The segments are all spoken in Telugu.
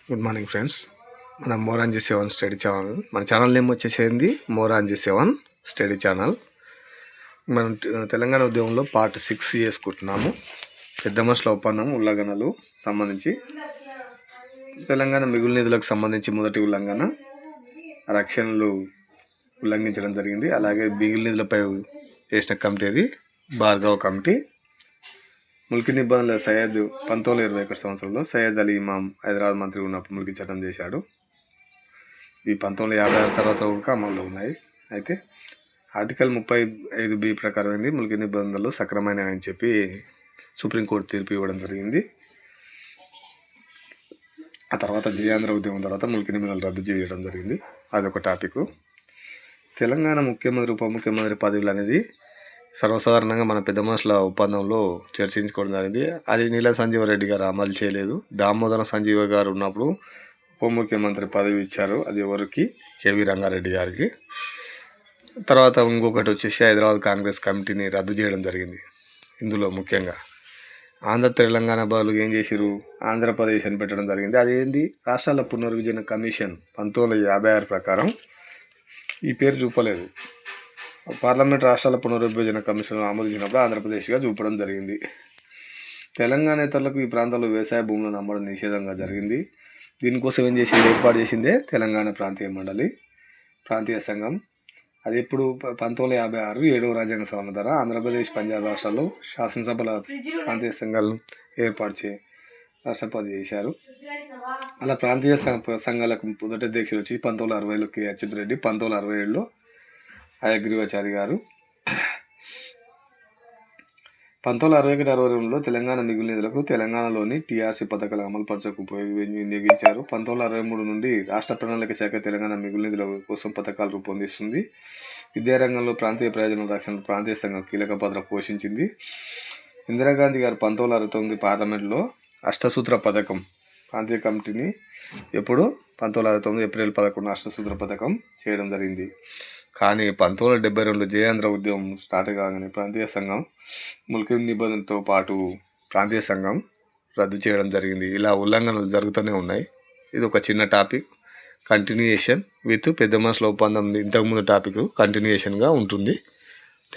Good morning friends. మన మోరాంజీ 7 స్టడీ ఛానల్, మన ఛానల్ నేమ్ వచ్చేసింది మోరాంజీ 7 స్టడీ ఛానల్. మనం తెలంగాణ ఉద్యమంలో పార్ట్ 6 చేసుకుంటున్నాము. పెద్ద మనుషుల ఒప్పందం ఉల్లంఘనలు సంబంధించి తెలంగాణ మిగులు నిధులకు సంబంధించి మొదటి ఉల్లంఘన రక్షణలు ఉల్లంఘించడం జరిగింది. అలాగే మిగులు నిధులపై చేసిన కమిటీ అది భార్గవ కమిటీ. ముల్కీ నిబంధనల సయ్యద్ 1921 సంవత్సరంలో సయ్యద్ అలీ ఇమాం హైదరాబాద్ మంత్రి ఉన్నప్పుడు ముల్కీ చట్టం చేశాడు. ఈ 1956 తర్వాత కూడా అమల్లో ఉన్నాయి. అయితే ఆర్టికల్ 35B ప్రకారం ఏంది ముల్కీ నిబంధనలు సక్రమైనవని చెప్పి సుప్రీంకోర్టు తీర్పు ఇవ్వడం జరిగింది. ఆ తర్వాత జయాంధ్ర ఉద్యమం తర్వాత ముల్కీ నిబంధనలు రద్దు చేయడం జరిగింది. అదొక టాపిక్. తెలంగాణ ముఖ్యమంత్రి ఉప ముఖ్యమంత్రి పదవులు అనేది సర్వసాధారణంగా మన పెద్ద మనుషుల ఒప్పందంలో చర్చించుకోవడం జరిగింది. అది నీల సంజీవరెడ్డి గారు అమలు చేయలేదు. దామోదర సంజీవ గారు ఉన్నప్పుడు ఉప ముఖ్యమంత్రి పదవి ఇచ్చారు. అది ఎవరికి? కేవీ రంగారెడ్డి గారికి. తర్వాత ఇంకొకటి వచ్చేసి హైదరాబాద్ కాంగ్రెస్ కమిటీని రద్దు చేయడం జరిగింది. ఇందులో ముఖ్యంగా ఆంధ్ర తెలంగాణ బదులు ఏం చేసిరు? ఆంధ్రప్రదేశ్ అని పెట్టడం జరిగింది. అదేంది? రాష్ట్రాల పునర్విభజన కమిషన్ 1956 ప్రకారం ఈ పేరు చూపలేదు. పార్లమెంట్ రాష్ట్రాల పునర్విభజన కమిషన్ ఆమోదించినప్పుడు ఆంధ్రప్రదేశ్గా చూపడం జరిగింది. తెలంగాణ ఇతరులకు ఈ ప్రాంతంలో వ్యవసాయ భూములను అమ్మడం నిషేధంగా జరిగింది. దీనికోసం ఏర్పాటు చేసిందే తెలంగాణ ప్రాంతీయ మండలి, ప్రాంతీయ సంఘం. అది ఎప్పుడు 1956 7వ రాజ్యాంగ సవరణ ద్వారా ఆంధ్రప్రదేశ్, పంజాబ్ రాష్ట్రాల్లో శాసనసభల ప్రాంతీయ సంఘాలను ఏర్పాటు రాష్ట్రపతి చేశారు. అలా ప్రాంతీయ సంఘాలకు మొదటి అధ్యక్షులు వచ్చి 1960లో కె అచ్యుతరెడ్డి, 1967లో హయగ్రీవాచారి గారు. 1961-62లో తెలంగాణ మిగులు నిధులకు తెలంగాణలోని టీఆర్సీ పథకాల అమలుపరచకు వినియోగించారు. 1963 నుండి రాష్ట్ర ప్రణాళిక శాఖ తెలంగాణ మిగులు నిధుల కోసం పథకాలు రూపొందిస్తుంది. విద్యారంగంలో ప్రాంతీయ ప్రయోజనాల రక్షణ ప్రాంతీయ సంఘం కీలక పాత్ర పోషించింది. ఇందిరాగాంధీ గారు 1969 పార్లమెంట్లో అష్టసూత్ర పథకం ప్రాంతీయ కమిటీని ఎప్పుడు 1969 ఏప్రిల్ 11 అష్టసూత్ర పథకం చేయడం జరిగింది. కానీ 1972లో జయాంధ్ర ఉద్యమం స్టార్ట్ కాగానే ప్రాంతీయ సంఘం ముల్కీ నిబంధనతో పాటు ప్రాంతీయ సంఘం రద్దు చేయడం జరిగింది. ఇలా ఉల్లంఘనలు జరుగుతూనే ఉన్నాయి. ఇది ఒక చిన్న టాపిక్, కంటిన్యూయేషన్ విత్ పెద్ద మనుషుల ఒప్పందం. ఇంతకుముందు టాపిక్ కంటిన్యూయేషన్గా ఉంటుంది.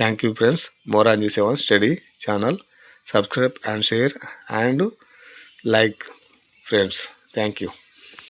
Thank you friends. Moranji 7 study channel. Subscribe and share and like friends. Thank you.